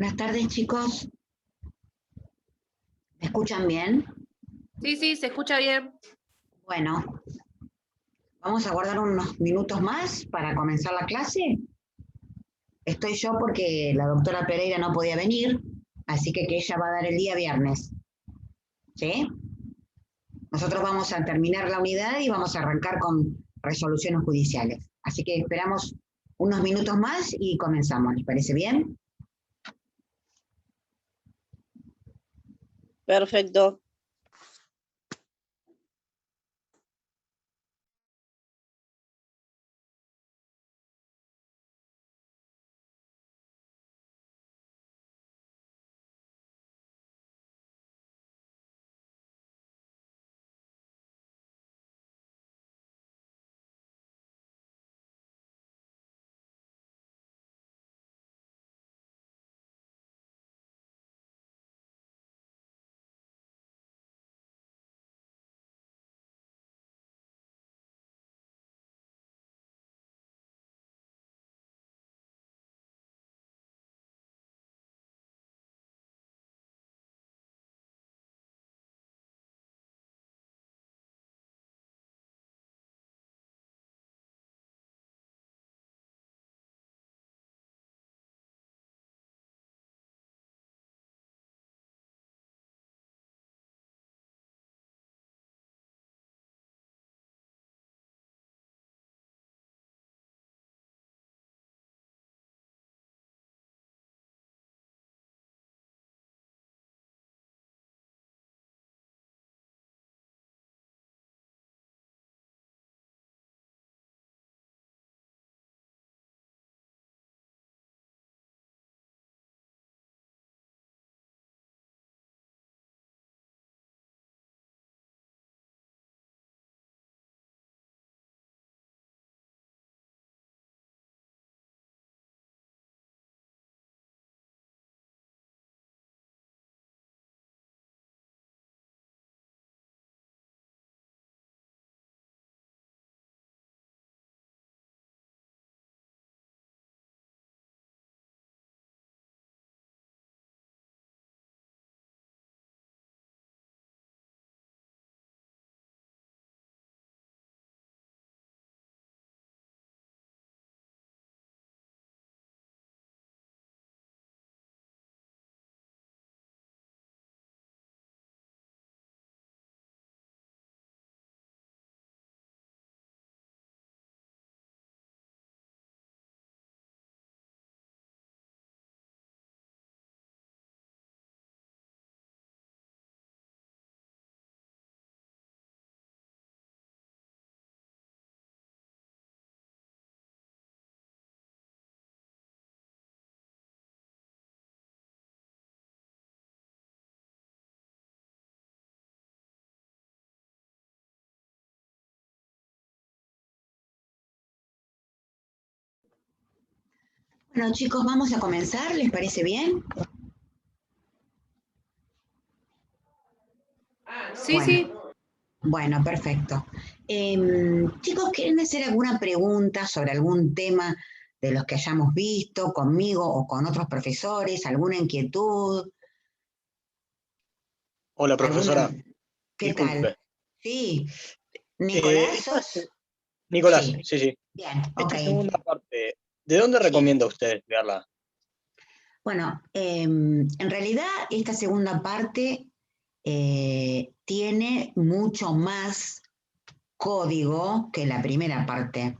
Buenas tardes, chicos. ¿Me escuchan bien? Sí, se escucha bien. Bueno, vamos a guardar unos minutos más para comenzar la clase. Estoy yo porque la doctora Pereira no podía venir, así que ella va a dar el día viernes. ¿Sí? Nosotros vamos a terminar la unidad y vamos a arrancar con resoluciones judiciales. Así que esperamos unos minutos más y comenzamos. ¿Les parece bien? Perfecto. Bueno, chicos, vamos a comenzar. ¿Les parece bien? Sí, Bueno. sí. Bueno, perfecto. Chicos, ¿quieren hacer alguna pregunta sobre algún tema de los que hayamos visto conmigo o con otros profesores? ¿Alguna inquietud? Hola, profesora. ¿Qué Disculpe. tal? Sí. ¿Nicolás sos? Nicolás, Sí. sí. Bien, ok. Esta segunda parte, ¿de dónde recomienda usted estudiarla? Bueno, en realidad esta segunda parte tiene mucho más código que la primera parte.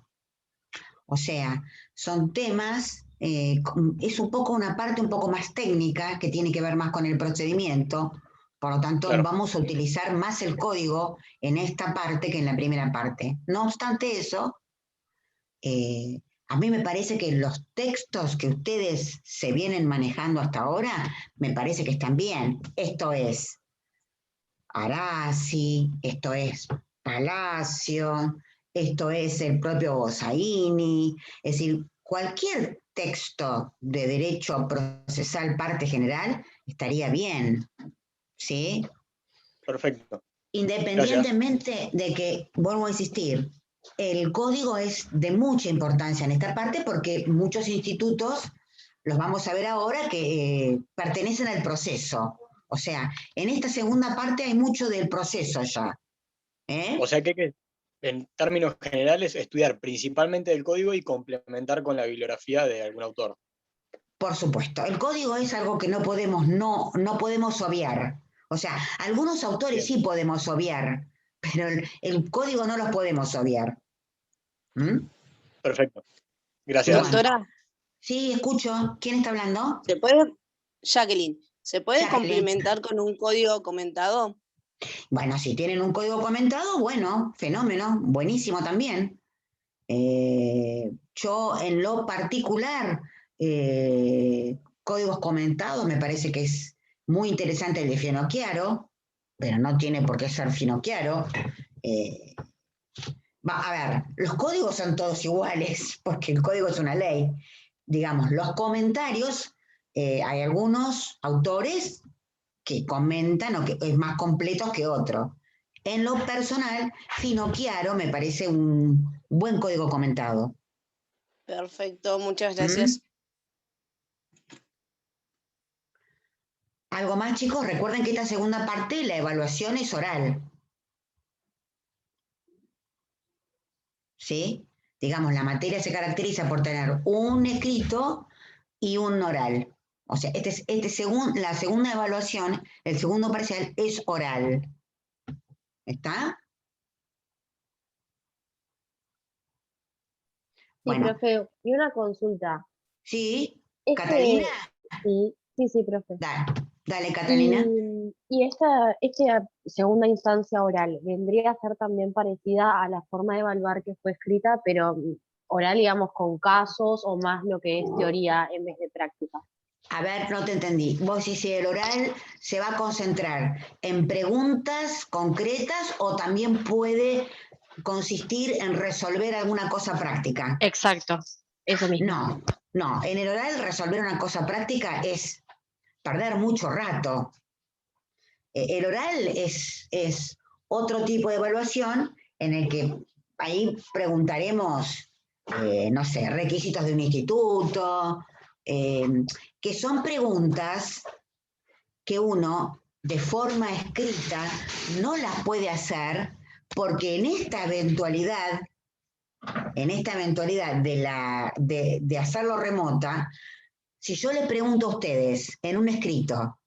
O sea, son temas, es un poco una parte un poco más técnica que tiene que ver más con el procedimiento, por lo tanto Claro. vamos a utilizar más el código en esta parte que en la primera parte. No obstante eso, a mí me parece que los textos que ustedes se vienen manejando hasta ahora, me parece que están bien. Esto es Arasi, esto es Palacio, esto es el propio Bossaini, es decir, cualquier texto de derecho procesal parte general estaría bien, ¿sí? Perfecto. Independientemente de que, vuelvo a insistir, el código es de mucha importancia en esta parte porque muchos institutos los vamos a ver ahora, que pertenecen al proceso. O sea, en esta segunda parte hay mucho del proceso ya. O sea que hay que, en términos generales, estudiar principalmente el código y complementar con la bibliografía de algún autor. Por supuesto, el código es algo que no podemos obviar. O sea, algunos autores Bien, sí podemos obviar, pero el código no los podemos obviar. ¿Mm? perfecto. Gracias. Bueno, Doctora, sí, escucho. ¿Quién está hablando? Jacqueline, ¿se puede Jacqueline. complementar con un código comentado? Bueno, si tienen un código comentado, bueno, fenómeno, buenísimo también. Yo en lo particular, códigos comentados, me parece que es muy interesante el de Finocchiaro, pero no tiene por qué ser Finocchiaro. Eh, a ver, los códigos son todos iguales, porque el código es una ley. Digamos, los comentarios, hay algunos autores que comentan o que es más completos que otros. En lo personal, Finocchiaro me parece un buen código comentado. Perfecto, muchas ¿Mm? gracias. Algo más, chicos, recuerden que esta segunda parte, la evaluación es oral. ¿Sí? Digamos, la materia se caracteriza por tener un escrito y un oral. O sea, la segunda evaluación, el segundo parcial es oral. ¿Está? Sí, Bueno, profe, y una consulta. sí, Catalina, Este, sí, profe. dale, dale, Catalina. Y esta segunda instancia oral, ¿vendría a ser también parecida a la forma de evaluar que fue escrita, pero oral, digamos, con casos o más lo que es teoría en vez de práctica? A ver, no te entendí. Vos si el oral se va a concentrar en preguntas concretas o también puede consistir en resolver alguna cosa práctica. Exacto, eso mismo. No, en el oral resolver una cosa práctica es perder mucho rato. El oral es otro tipo de evaluación en el que ahí preguntaremos, no sé, requisitos de un instituto, eh, que son preguntas que uno de forma escrita no las puede hacer porque en esta eventualidad de hacerlo remota, si yo les pregunto a ustedes en un escrito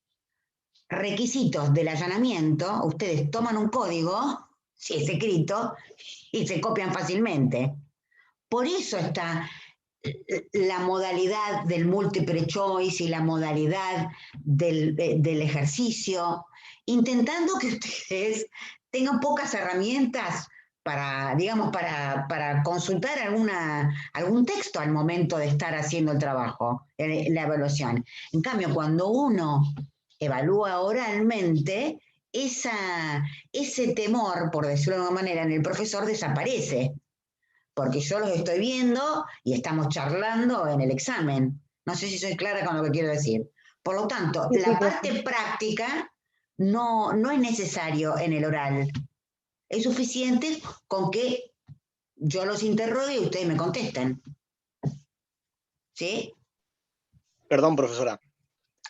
requisitos del allanamiento, ustedes toman un código, si es escrito, y se copian fácilmente. Por eso está la modalidad del multiple choice y la modalidad del ejercicio, intentando que ustedes tengan pocas herramientas para, digamos, para consultar algún texto al momento de estar haciendo el trabajo, la evaluación. En cambio, cuando uno evalúa oralmente, ese temor, por decirlo de alguna manera, en el profesor desaparece porque yo los estoy viendo y estamos charlando en el examen. No sé si soy clara con lo que quiero decir. Por lo tanto, Sí, la profe. parte práctica no es necesario en el oral. Es suficiente con que yo los interrogue y ustedes me contesten. ¿Sí? Perdón, profesora.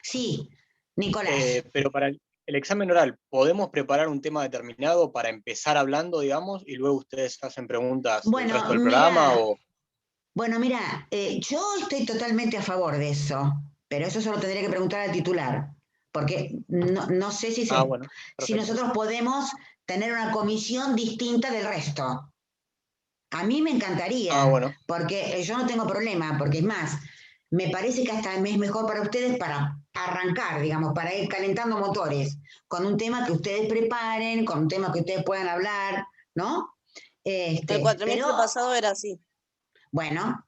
Sí, Nicolás. Pero para el examen oral, ¿podemos preparar un tema determinado para empezar hablando, digamos, y luego ustedes hacen preguntas del resto del programa? Mira, yo estoy totalmente a favor de eso, pero eso solo tendría que preguntar al titular, porque no sé Bueno, si perfecto. nosotros podemos tener una comisión distinta del resto. A mí me encantaría, Bueno, porque yo no tengo problema, porque es más, me parece que hasta es mejor para ustedes para arrancar, digamos, para ir calentando motores, con un tema que ustedes preparen, con un tema que ustedes puedan hablar, ¿no? El cuatrimestre Pero, pasado era así. bueno,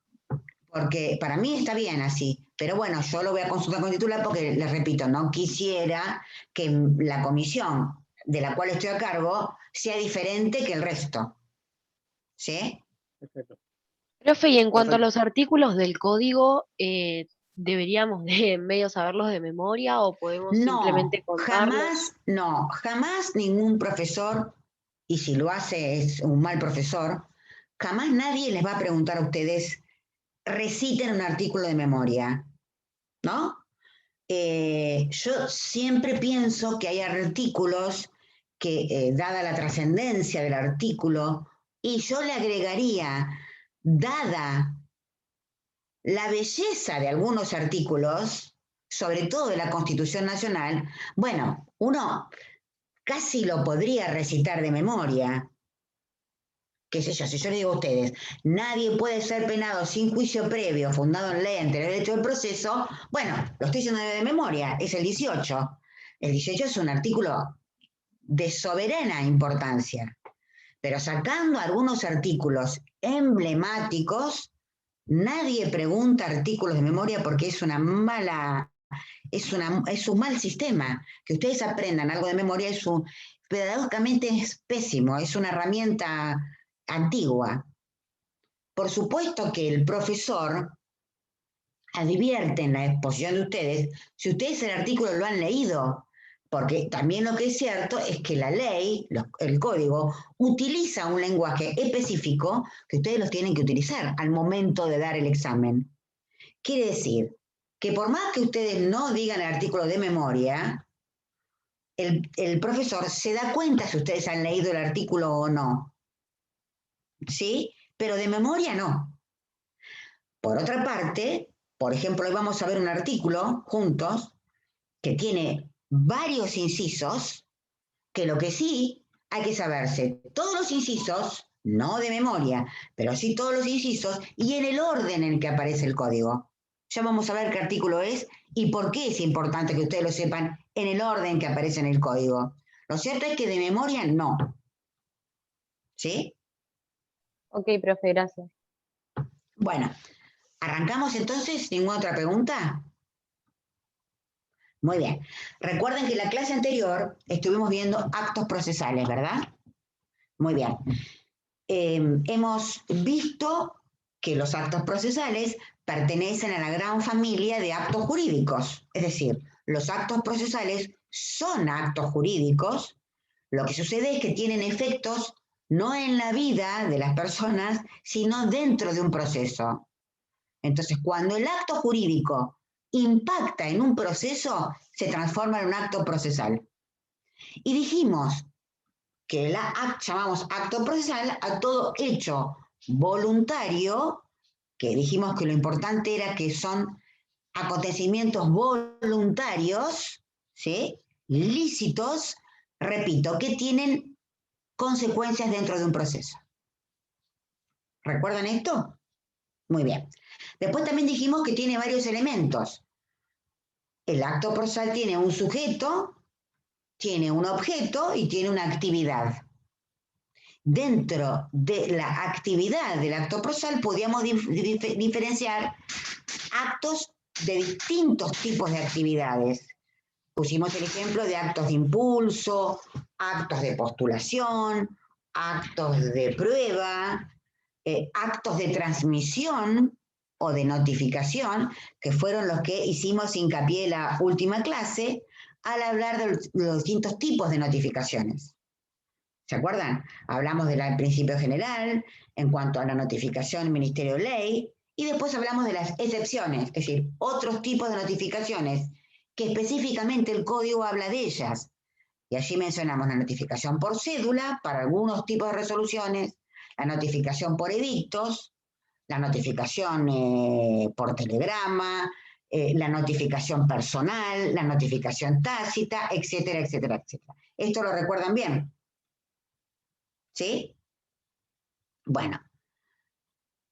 porque para mí está bien así, pero bueno, yo lo voy a consultar con el titular porque, les repito, no quisiera que la comisión de la cual estoy a cargo sea diferente que el resto, ¿sí? perfecto. Profe, y en cuanto a Perfecto. los artículos del código, ¿deberíamos de medio saberlos de memoria o podemos simplemente contarlos? Jamás ningún profesor, y si lo hace es un mal profesor, jamás nadie les va a preguntar a ustedes, reciten un artículo de memoria. ¿no? Yo siempre pienso que hay artículos que, dada la trascendencia del artículo, y yo le agregaría, dada la belleza de algunos artículos, sobre todo de la Constitución Nacional, bueno, uno casi lo podría recitar de memoria. Qué sé yo, si yo le digo a ustedes, nadie puede ser penado sin juicio previo, fundado en ley ante el derecho del proceso, bueno, lo estoy diciendo de memoria, es el 18. El 18 es un artículo de soberana importancia, pero sacando algunos artículos emblemáticos, nadie pregunta artículos de memoria porque es una mala, es un mal sistema. Que ustedes aprendan algo de memoria pedagógicamente es pésimo, es una herramienta antigua. Por supuesto que el profesor advierte en la exposición de ustedes, si ustedes el artículo lo han leído, porque también lo que es cierto es que la ley, el código, utiliza un lenguaje específico que ustedes los tienen que utilizar al momento de dar el examen. Quiere decir que por más que ustedes no digan el artículo de memoria, el profesor se da cuenta si ustedes han leído el artículo o no. ¿Sí? Pero de memoria no. Por otra parte, por ejemplo, hoy vamos a ver un artículo juntos que tiene varios incisos, que lo que sí hay que saberse todos los incisos, no de memoria, pero sí todos los incisos y en el orden en el que aparece el código. Ya vamos a ver qué artículo es y por qué es importante que ustedes lo sepan en el orden que aparece en el código. Lo cierto es que de memoria no. ¿Sí? Ok, profe, gracias. Bueno, ¿arrancamos entonces? ¿Ninguna otra pregunta? Muy bien. Recuerden que en la clase anterior estuvimos viendo actos procesales, ¿verdad? Muy bien. Hemos visto que los actos procesales pertenecen a la gran familia de actos jurídicos. Es decir, los actos procesales son actos jurídicos. Lo que sucede es que tienen efectos no en la vida de las personas, sino dentro de un proceso. Entonces, cuando el acto jurídico impacta en un proceso, se transforma en un acto procesal. Y dijimos que llamamos acto procesal a todo hecho voluntario, que dijimos que lo importante era que son acontecimientos voluntarios, ¿sí? Lícitos, repito, que tienen consecuencias dentro de un proceso. ¿Recuerdan esto? Muy bien. Después también dijimos que tiene varios elementos. El acto procesal tiene un sujeto, tiene un objeto y tiene una actividad. Dentro de la actividad del acto procesal podíamos diferenciar actos de distintos tipos de actividades. Pusimos el ejemplo de actos de impulso, actos de postulación, actos de prueba, actos de transmisión o de notificación, que fueron los que hicimos hincapié en la última clase al hablar de los distintos tipos de notificaciones. ¿Se acuerdan? Hablamos del principio general en cuanto a la notificación Ministerio de Ley y después hablamos de las excepciones, es decir, otros tipos de notificaciones que específicamente el código habla de ellas. Y allí mencionamos la notificación por cédula para algunos tipos de resoluciones, la notificación por edictos, la notificación por telegrama, la notificación personal, la notificación tácita, etcétera, etcétera, etcétera. ¿Esto lo recuerdan bien? ¿Sí? Bueno,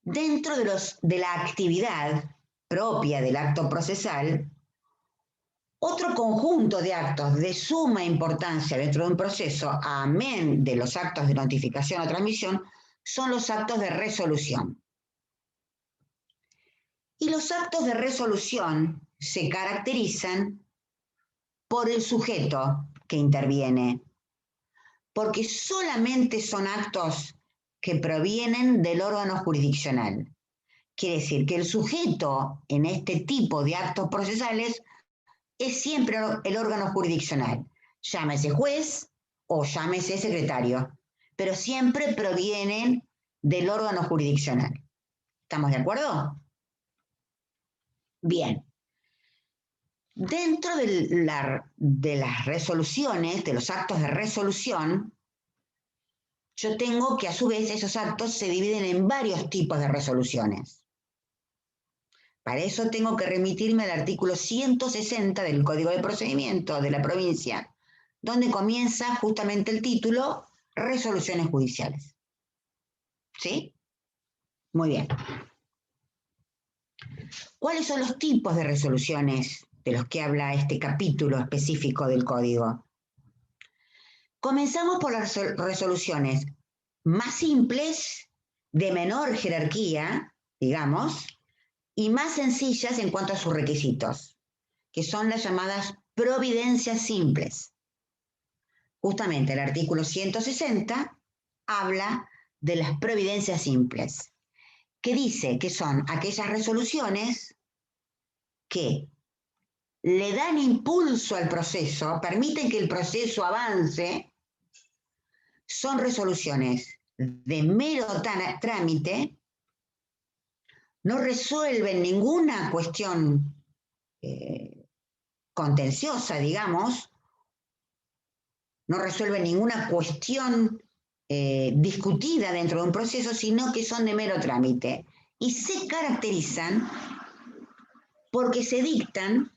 dentro de la actividad propia del acto procesal, otro conjunto de actos de suma importancia dentro de un proceso, amén de los actos de notificación o transmisión, son los actos de resolución. Y los actos de resolución se caracterizan por el sujeto que interviene, porque solamente son actos que provienen del órgano jurisdiccional. Quiere decir que el sujeto en este tipo de actos procesales es siempre el órgano jurisdiccional, llámese juez o llámese secretario, pero siempre provienen del órgano jurisdiccional. ¿Estamos de acuerdo? Bien. Dentro de las resoluciones, de los actos de resolución, yo tengo que a su vez esos actos se dividen en varios tipos de resoluciones. Para eso tengo que remitirme al artículo 160 del Código de Procedimiento de la provincia, donde comienza justamente el título Resoluciones Judiciales. ¿Sí? Muy bien. ¿Cuáles son los tipos de resoluciones de los que habla este capítulo específico del Código? Comenzamos por las resoluciones más simples, de menor jerarquía, digamos, y más sencillas en cuanto a sus requisitos, que son las llamadas providencias simples. Justamente el artículo 160 habla de las providencias simples, que dice que son aquellas resoluciones que le dan impulso al proceso, permiten que el proceso avance, son resoluciones de mero trámite, no resuelven ninguna cuestión contenciosa, digamos, no resuelven ninguna cuestión discutida dentro de un proceso, sino que son de mero trámite. Y se caracterizan porque se dictan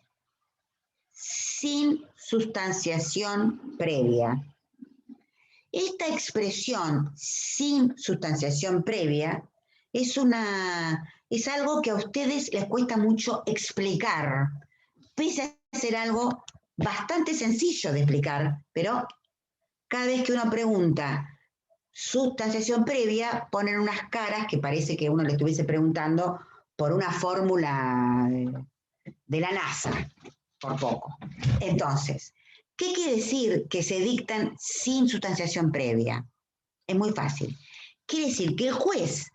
sin sustanciación previa. Esta expresión sin sustanciación previa es algo que a ustedes les cuesta mucho explicar, pese a ser algo bastante sencillo de explicar, pero cada vez que uno pregunta sustanciación previa, ponen unas caras que parece que uno le estuviese preguntando por una fórmula de la NASA, por poco. Entonces, ¿qué quiere decir que se dictan sin sustanciación previa? Es muy fácil. Quiere decir que el juez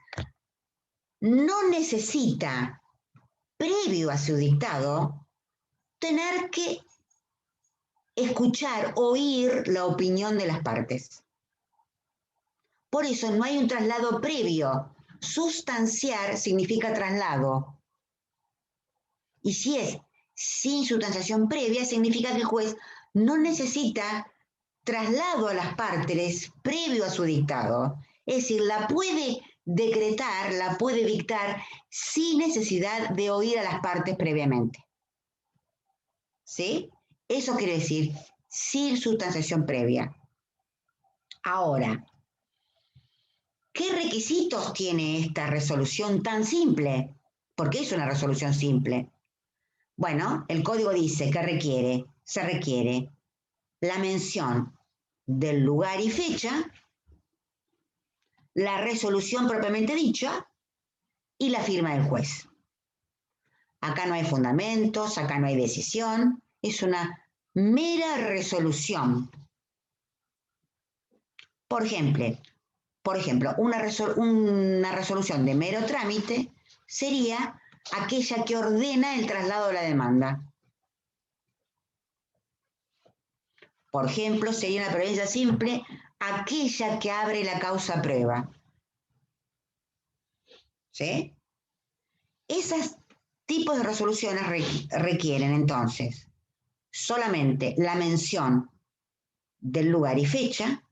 no necesita, previo a su dictado, tener que escuchar, oír la opinión de las partes. Por eso no hay un traslado previo. Sustanciar significa traslado. Y si es sin sustanciación previa, significa que el juez no necesita traslado a las partes previo a su dictado. Es decir, la puede decretar, la puede dictar sin necesidad de oír a las partes previamente. ¿Sí? Eso quiere decir sin sustanciación previa. Ahora, ¿qué requisitos tiene esta resolución tan simple? Porque es una resolución simple. Bueno, el código dice que se requiere la mención del lugar y fecha, la resolución propiamente dicha y la firma del juez. Acá no hay fundamentos, acá no hay decisión, es una mera resolución. Por ejemplo, una resolución de mero trámite sería aquella que ordena el traslado de la demanda. Por ejemplo, sería una providencia simple aquella que abre la causa prueba. ¿Sí? Esos tipos de resoluciones requieren entonces solamente la mención del lugar y fecha,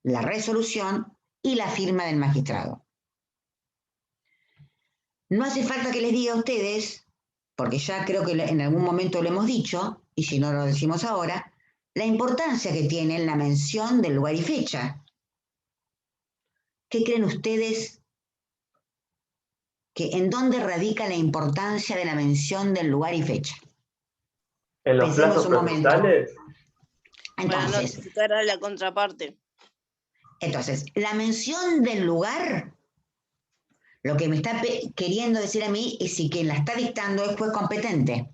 la resolución y la firma del magistrado. No hace falta que les diga a ustedes, porque ya creo que en algún momento lo hemos dicho, y si no lo decimos ahora, la importancia que tiene la mención del lugar y fecha. ¿Qué creen ustedes en dónde radica la importancia de la mención del lugar y fecha? En los plazos procesales. Entonces, para notificar a la contraparte. Entonces, la mención del lugar, lo que me está queriendo decir a mí es si quien la está dictando es juez competente.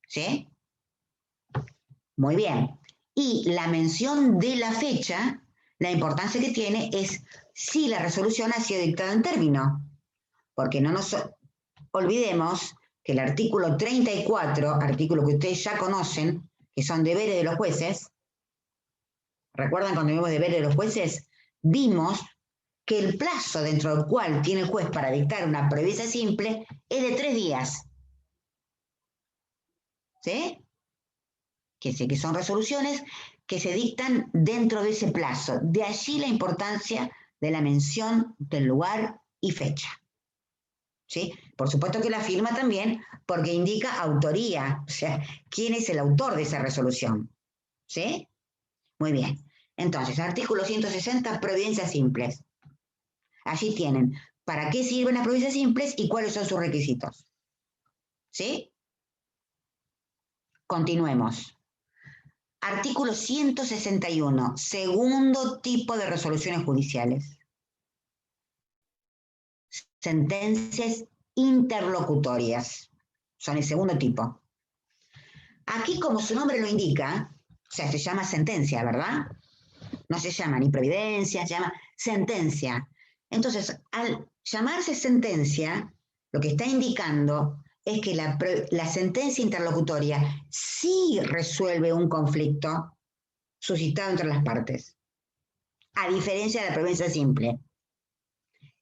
¿Sí? Muy bien. Y la mención de la fecha, la importancia que tiene es si la resolución ha sido dictada en término. Porque no nos olvidemos que el artículo 34, artículo que ustedes ya conocen, que son deberes de los jueces, ¿recuerdan cuando vimos deberes de los jueces? Vimos que el plazo dentro del cual tiene el juez para dictar una providencia simple es de 3 días. ¿Sí? Que son resoluciones que se dictan dentro de ese plazo. De allí la importancia de la mención del lugar y fecha. ¿Sí? Por supuesto que la firma también, porque indica autoría, o sea, quién es el autor de esa resolución. ¿Sí? Muy bien. Entonces, artículo 160, providencias simples. Allí tienen para qué sirven las providencias simples y cuáles son sus requisitos. ¿Sí? Continuemos. Artículo 161, segundo tipo de resoluciones judiciales. Sentencias interlocutorias. Son el segundo tipo. Aquí, como su nombre lo indica, o sea, se llama sentencia, ¿verdad? No se llama ni providencia, se llama sentencia. Entonces, al llamarse sentencia, lo que está indicando es que la sentencia interlocutoria sí resuelve un conflicto suscitado entre las partes, a diferencia de la providencia simple.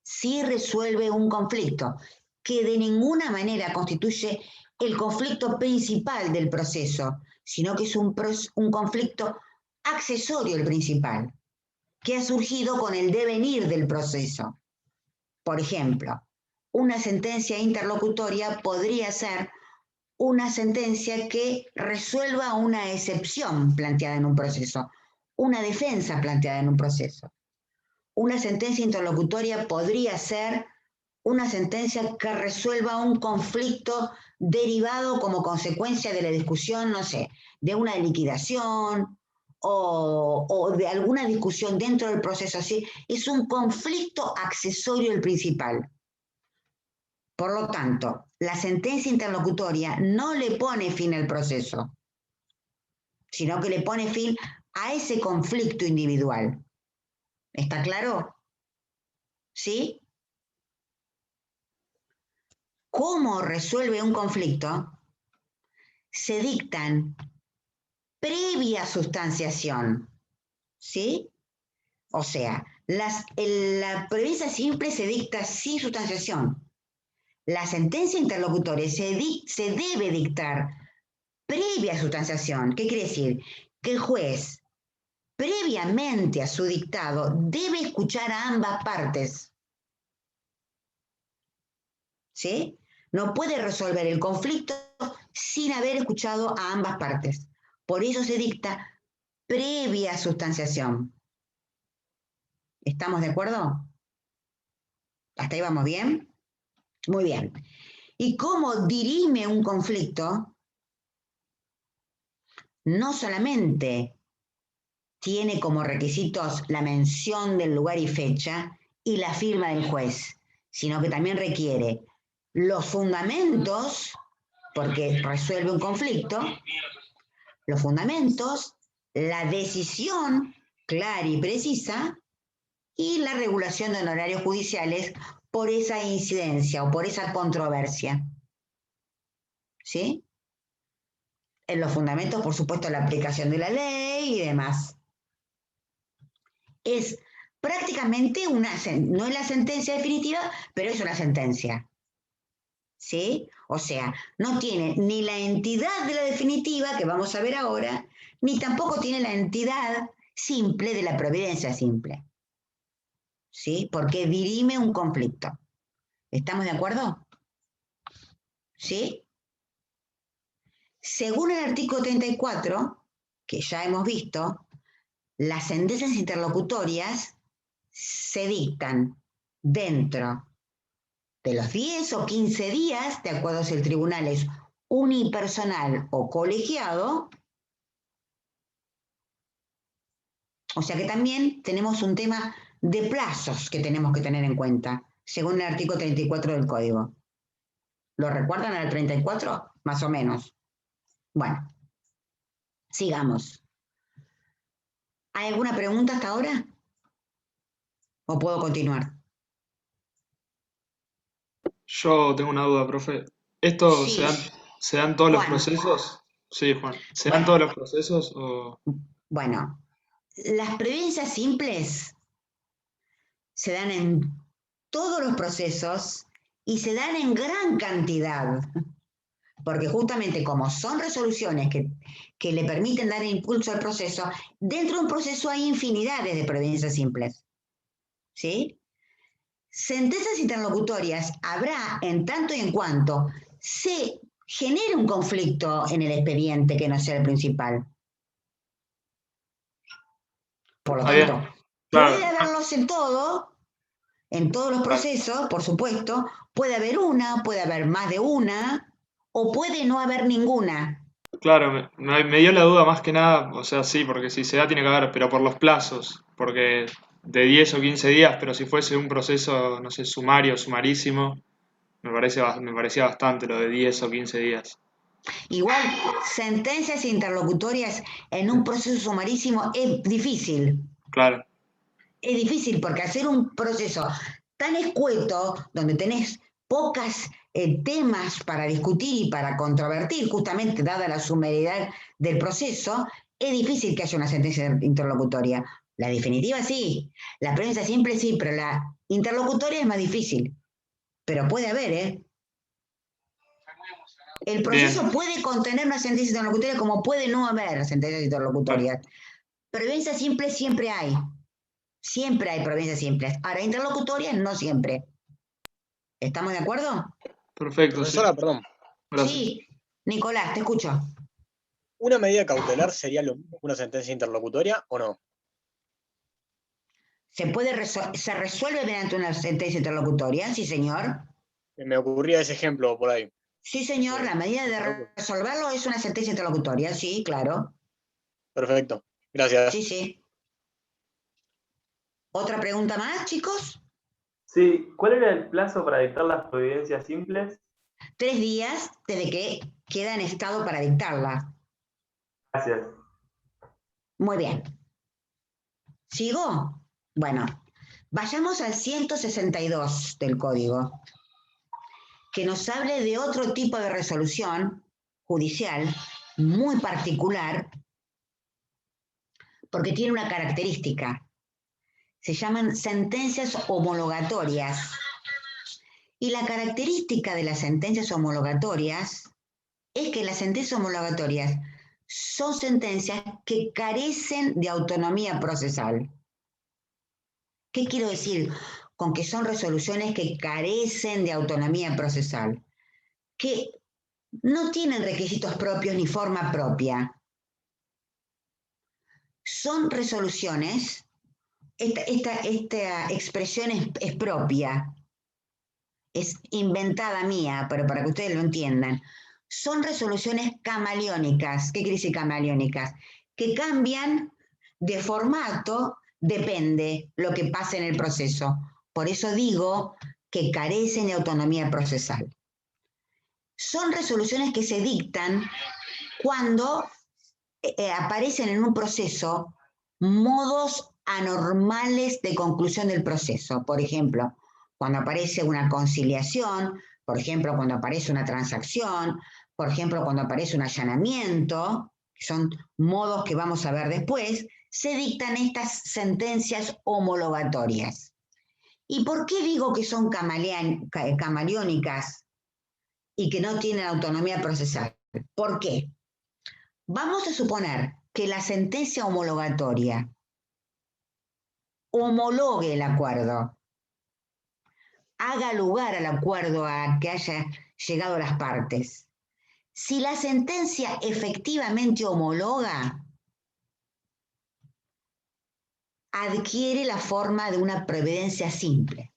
Sí resuelve un conflicto que de ninguna manera constituye el conflicto principal del proceso, sino que es un conflicto accesorio al principal, que ha surgido con el devenir del proceso. Por ejemplo, una sentencia interlocutoria podría ser una sentencia que resuelva una excepción planteada en un proceso, una defensa planteada en un proceso. Una sentencia interlocutoria podría ser una sentencia que resuelva un conflicto derivado como consecuencia de la discusión, no sé, de una liquidación o de alguna discusión dentro del proceso. ¿Sí? Es un conflicto accesorio al principal. Por lo tanto, la sentencia interlocutoria no le pone fin al proceso, sino que le pone fin a ese conflicto individual. ¿Está claro? ¿Sí? ¿Cómo resuelve un conflicto? Se dictan previa sustanciación. ¿Sí? O sea, la providencia simple se dicta sin sustanciación. La sentencia interlocutoria se debe dictar previa sustanciación. ¿Qué quiere decir? Que el juez, previamente a su dictado, debe escuchar a ambas partes. ¿Sí? No puede resolver el conflicto sin haber escuchado a ambas partes. Por eso se dicta previa sustanciación. ¿Estamos de acuerdo? ¿Hasta ahí vamos bien? Muy bien. ¿Y cómo dirime un conflicto? No solamente tiene como requisitos la mención del lugar y fecha y la firma del juez, sino que también requiere los fundamentos, porque resuelve un conflicto, los fundamentos, la decisión clara y precisa y la regulación de honorarios judiciales por esa incidencia o por esa controversia. ¿Sí? En los fundamentos, por supuesto, la aplicación de la ley y demás. Es prácticamente no es la sentencia definitiva, pero es una sentencia. ¿Sí? O sea, no tiene ni la entidad de la definitiva, que vamos a ver ahora, ni tampoco tiene la entidad simple de la providencia simple. ¿Sí? Porque dirime un conflicto. ¿Estamos de acuerdo? ¿Sí? Según el artículo 34, que ya hemos visto, las sentencias interlocutorias se dictan dentro de los 10 o 15 días, de acuerdo si el tribunal es unipersonal o colegiado. O sea que también tenemos un tema de plazos que tenemos que tener en cuenta, según el artículo 34 del Código. ¿Lo recuerdan al 34? Más o menos. Bueno, sigamos. ¿Hay alguna pregunta hasta ahora? ¿O puedo continuar? Yo tengo una duda, profe. ¿Esto Sí. se dan todos los Juan. procesos? Sí, Juan. ¿Se dan Bueno. todos los procesos o...? Bueno, las providencias simples se dan en todos los procesos y se dan en gran cantidad. Porque justamente como son resoluciones que le permiten dar impulso al proceso, dentro de un proceso hay infinidades de providencias simples. ¿Sí? Sentencias interlocutorias habrá en tanto y en cuanto se genere un conflicto en el expediente que no sea el principal. Por lo tanto, Claro. puede haberlos en todos los procesos, por supuesto, puede haber una, puede haber más de una, o puede no haber ninguna. Claro, me dio la duda más que nada, o sea, sí, porque si se da tiene que haber, pero por los plazos, porque de 10 o 15 días, pero si fuese un proceso, no sé, sumario, sumarísimo, me parecía bastante lo de 10 o 15 días. Igual, sentencias interlocutorias en un proceso sumarísimo es difícil. Claro, Es difícil porque hacer un proceso tan escueto, donde tenés pocas temas para discutir y para controvertir, justamente dada la sumariedad del proceso, es difícil que haya una sentencia interlocutoria. La definitiva sí, la prensa simple sí, pero la interlocutoria es más difícil. Pero puede haber, ¿eh? El proceso bien, puede contener una sentencia interlocutoria como puede no haber sentencias interlocutorias. Providencia simple siempre hay. Siempre hay providencias simples. Ahora, interlocutorias no siempre. ¿Estamos de acuerdo? perfecto, sí, Profesora, perdón, gracias. Sí. Nicolás, te escucho. ¿una medida cautelar sería lo mismo que una sentencia interlocutoria o no? ¿Se resuelve mediante una sentencia interlocutoria? Sí, señor. Me ocurría ese ejemplo por ahí. Sí, señor. La medida de resolverlo es una sentencia interlocutoria. Sí, claro. Perfecto, gracias. Sí, sí. ¿Otra pregunta más, chicos? Sí, ¿cuál era el plazo para dictar las providencias simples? 3 días desde que queda en estado para dictarla. Gracias. Muy bien. ¿Sigo? Bueno, vayamos al 162 del código, que nos hable de otro tipo de resolución judicial muy particular, porque tiene una característica. Se llaman sentencias homologatorias. Y la característica de las sentencias homologatorias es que las sentencias homologatorias son sentencias que carecen de autonomía procesal. ¿Qué quiero decir con que son resoluciones que carecen de autonomía procesal? Que no tienen requisitos propios ni forma propia. Son resoluciones, esta expresión es propia, es inventada mía, pero para que ustedes lo entiendan. Son resoluciones camaleónicas. ¿Qué quiere decir camaleónicas? Que cambian de formato, depende lo que pase en el proceso. Por eso digo que carecen de autonomía procesal. Son resoluciones que se dictan cuando aparecen en un proceso modos anormales de conclusión del proceso. Por ejemplo, cuando aparece una conciliación, por ejemplo, cuando aparece una transacción, por ejemplo, cuando aparece un allanamiento, que son modos que vamos a ver después, se dictan estas sentencias homologatorias. ¿Y por qué digo que son camaleónicas y que no tienen autonomía procesal? ¿Por qué? Vamos a suponer que la sentencia homologatoria homologue el acuerdo, haga lugar al acuerdo a que haya llegado las partes. Si la sentencia efectivamente homologa, adquiere la forma de una providencia simple.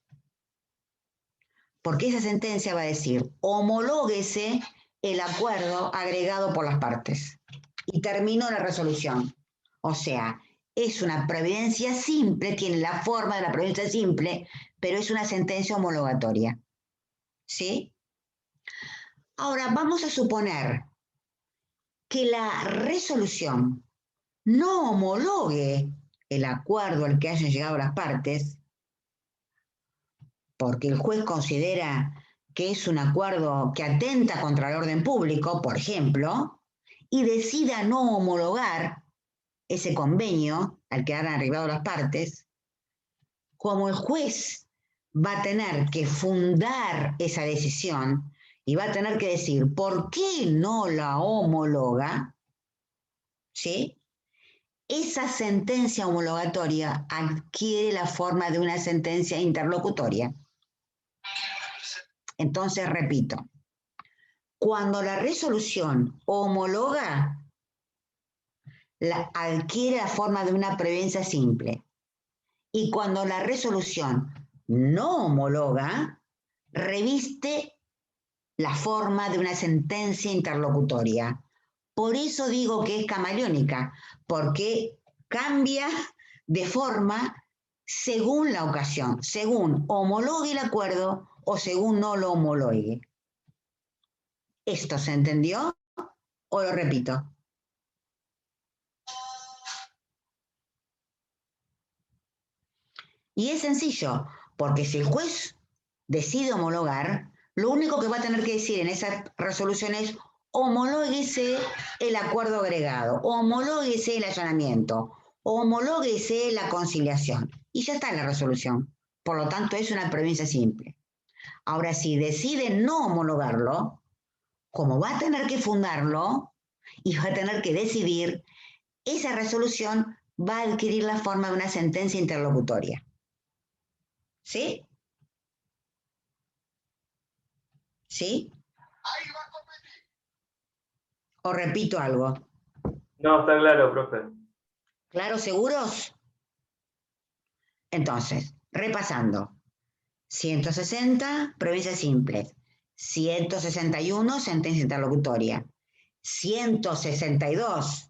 Porque esa sentencia va a decir, homológuese el acuerdo agregado por las partes. Y terminó la resolución. O sea, es una providencia simple, tiene la forma de la providencia simple, pero es una sentencia homologatoria. ¿Sí? Ahora, vamos a suponer que la resolución no homologue el acuerdo al que hayan llegado las partes, porque el juez considera que es un acuerdo que atenta contra el orden público, por ejemplo, y decida no homologar ese convenio al que han arribado las partes, como el juez va a tener que fundar esa decisión y va a tener que decir por qué no la homologa, ¿sí? Esa sentencia homologatoria adquiere la forma de una sentencia interlocutoria. Entonces, repito, cuando la resolución homologa, adquiere la forma de una prevencia simple. Y cuando la resolución no homologa, reviste la forma de una sentencia interlocutoria. Por eso digo que es camaleónica, porque cambia de forma según la ocasión, según homologue el acuerdo o según no lo homologue. ¿Esto se entendió o lo repito? Y es sencillo, porque si el juez decide homologar, lo único que va a tener que decir en esa resolución es homológuese el acuerdo agregado, homológuese el allanamiento, homológuese la conciliación. Y ya está la resolución. Por lo tanto, es una prevencia simple. Ahora, si decide no homologarlo, como va a tener que fundarlo y va a tener que decidir, esa resolución va a adquirir la forma de una sentencia interlocutoria. ¿Sí? ¿Sí? ¿O repito algo? No, está claro, profe. ¿Claro, seguros? Entonces, repasando. 160, prevencias simples. 161, sentencia interlocutoria. 162,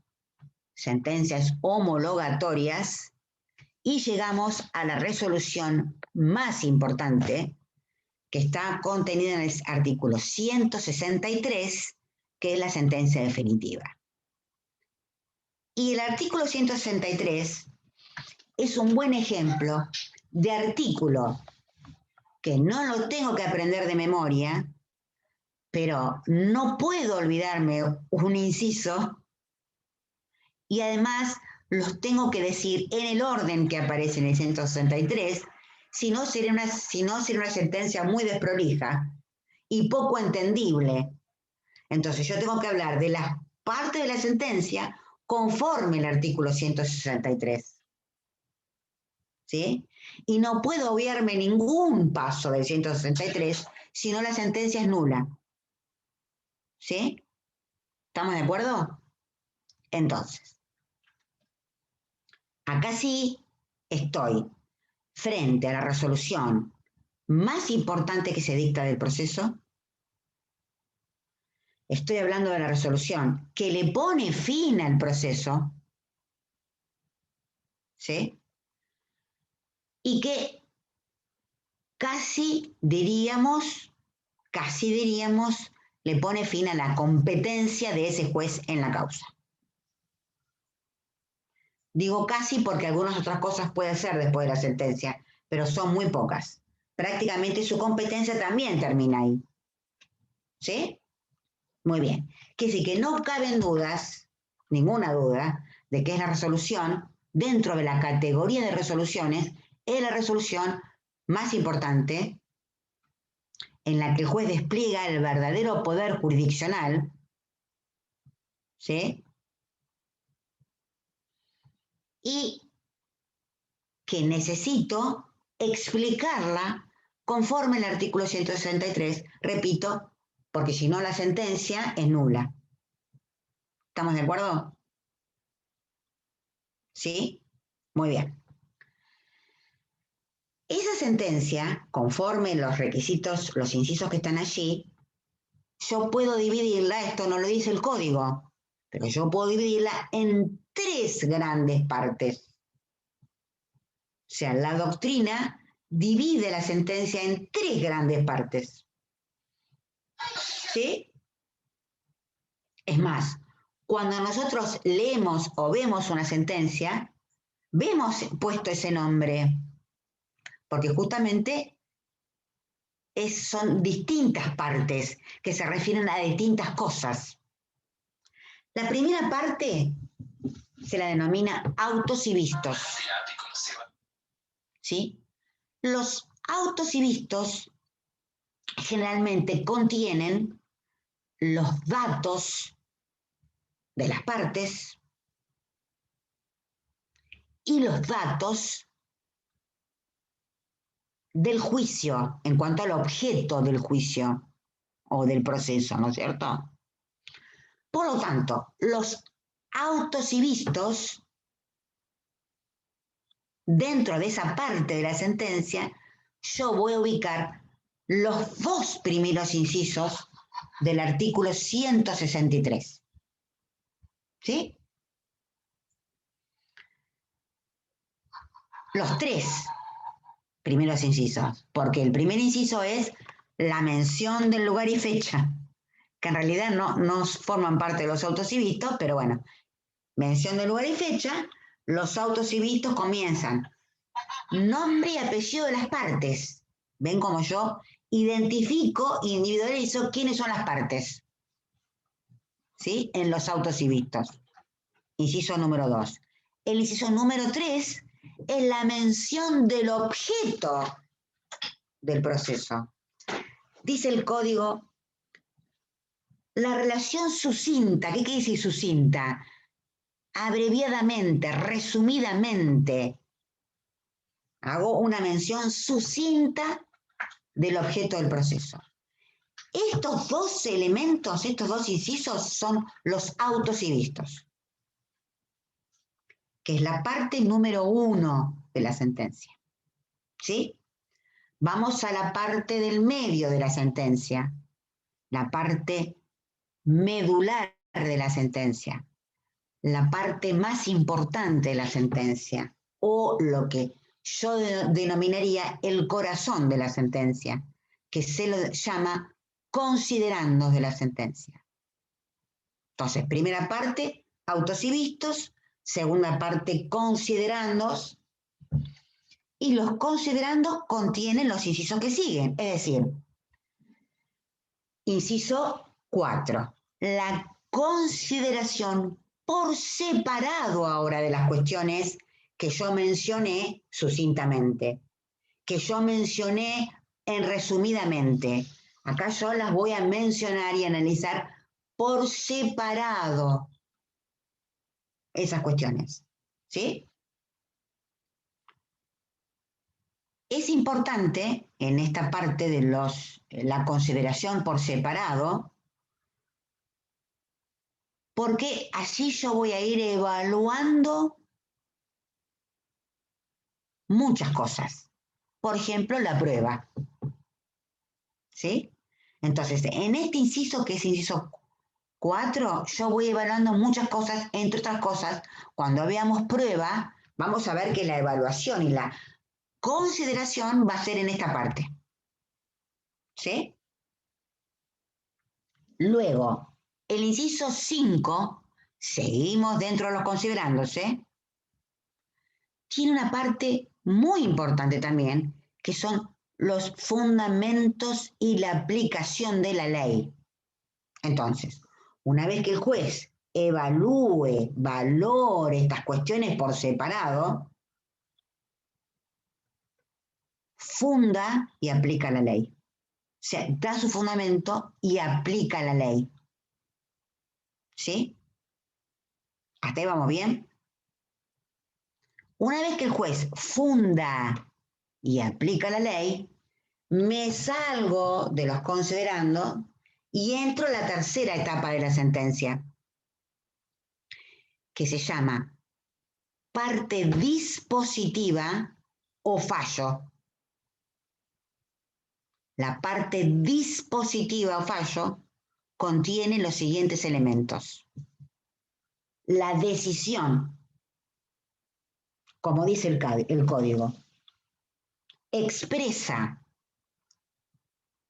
sentencias homologatorias. Y llegamos a la resolución más importante, que está contenida en el artículo 163, que es la sentencia definitiva. Y el artículo 163 es un buen ejemplo de artículo que no lo tengo que aprender de memoria, pero no puedo olvidarme un inciso y además los tengo que decir en el orden que aparece en el 163, si no sería una sentencia muy desprolija y poco entendible. Entonces yo tengo que hablar de las partes de la sentencia conforme el artículo 163. ¿Sí? Y no puedo obviarme ningún paso del 163, si no la sentencia es nula. ¿Sí? ¿Estamos de acuerdo? Entonces, acá sí estoy frente a la resolución más importante que se dicta del proceso. Estoy hablando de la resolución que le pone fin al proceso. ¿Sí? Y que casi diríamos, le pone fin a la competencia de ese juez en la causa. Digo casi porque algunas otras cosas puede hacer después de la sentencia, pero son muy pocas. Prácticamente su competencia también termina ahí. ¿Sí? Muy bien. Que sí que no caben dudas, ninguna duda, de que es la resolución, dentro de la categoría de resoluciones, es la resolución más importante en la que el juez despliega el verdadero poder jurisdiccional, ¿sí? Y que necesito explicarla conforme el artículo 163, repito, porque si no la sentencia es nula. ¿Estamos de acuerdo? ¿Sí? Muy bien. Esa sentencia, conforme los requisitos, los incisos que están allí, yo puedo dividirla, esto no lo dice el código, pero yo puedo dividirla en 3 grandes partes. O sea, la doctrina divide la sentencia en 3 grandes partes. ¿Sí? Es más, cuando nosotros leemos o vemos una sentencia, vemos puesto ese nombre, porque justamente son distintas partes que se refieren a distintas cosas. La primera parte se la denomina autos y vistos. ¿Sí? Los autos y vistos generalmente contienen los datos de las partes y los datos del juicio en cuanto al objeto del juicio o del proceso, ¿no es cierto? Por lo tanto, los autos y vistos dentro de esa parte de la sentencia, yo voy a ubicar los dos primeros incisos del artículo 163. ¿Sí? Los tres primeros incisos, porque el primer inciso es la mención del lugar y fecha, que en realidad no forman parte de los autos y vistos, pero bueno, mención del lugar y fecha, los autos y vistos comienzan nombre y apellido de las partes. ¿Ven cómo yo identifico e individualizo quiénes son las partes? ¿Sí? En los autos y vistos. Inciso número 2. El inciso número 3 es la mención del objeto del proceso. Dice el código, la relación sucinta. ¿Qué quiere decir sucinta? Abreviadamente, resumidamente. Hago una mención sucinta del objeto del proceso. Estos dos elementos, estos dos incisos son los autos y vistos, que es la parte número 1 de la sentencia. ¿Sí? Vamos a la parte del medio de la sentencia, la parte medular de la sentencia, la parte más importante de la sentencia, o lo que yo denominaría el corazón de la sentencia, que se lo llama considerandos de la sentencia. Entonces, primera parte, autos y vistos, segunda parte, considerandos, y los considerandos contienen los incisos que siguen, es decir, inciso 4, la consideración por separado ahora de las cuestiones que yo mencioné sucintamente, que yo mencioné resumidamente. Acá yo las voy a mencionar y analizar por separado esas cuestiones. ¿Sí? Es importante en esta parte de la consideración por separado, porque así yo voy a ir evaluando muchas cosas. Por ejemplo, la prueba. ¿Sí? Entonces, en este inciso, que es inciso 4, yo voy evaluando muchas cosas, entre otras cosas, cuando veamos prueba, vamos a ver que la evaluación y la consideración va a ser en esta parte. ¿Sí? Luego, el inciso 5, seguimos dentro de los considerándose, tiene una parte muy importante también, que son los fundamentos y la aplicación de la ley. Entonces, una vez que el juez evalúe, valore estas cuestiones por separado, funda y aplica la ley. O sea, da su fundamento y aplica la ley. ¿Sí? ¿Hasta ahí vamos bien? Una vez que el juez funda y aplica la ley, me salgo de los considerandos y entro a la tercera etapa de la sentencia, que se llama parte dispositiva o fallo. La parte dispositiva o fallo contiene los siguientes elementos. La decisión, como dice el código, expresa,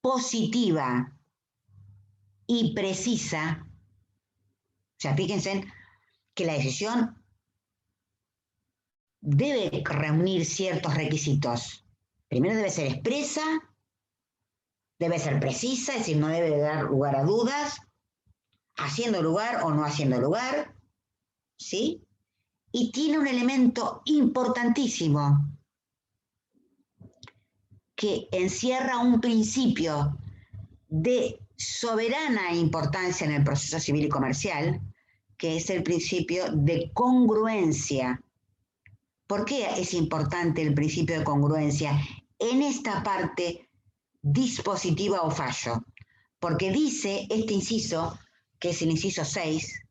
positiva y precisa. O sea, fíjense que la decisión debe reunir ciertos requisitos. Primero debe ser expresa, debe ser precisa, es decir, no debe dar lugar a dudas, haciendo lugar o no haciendo lugar, ¿sí? Y tiene un elemento importantísimo que encierra un principio de soberana importancia en el proceso civil y comercial, que es el principio de congruencia. ¿Por qué es importante el principio de congruencia en esta parte dispositiva o fallo? Porque dice este inciso, que es el inciso 6,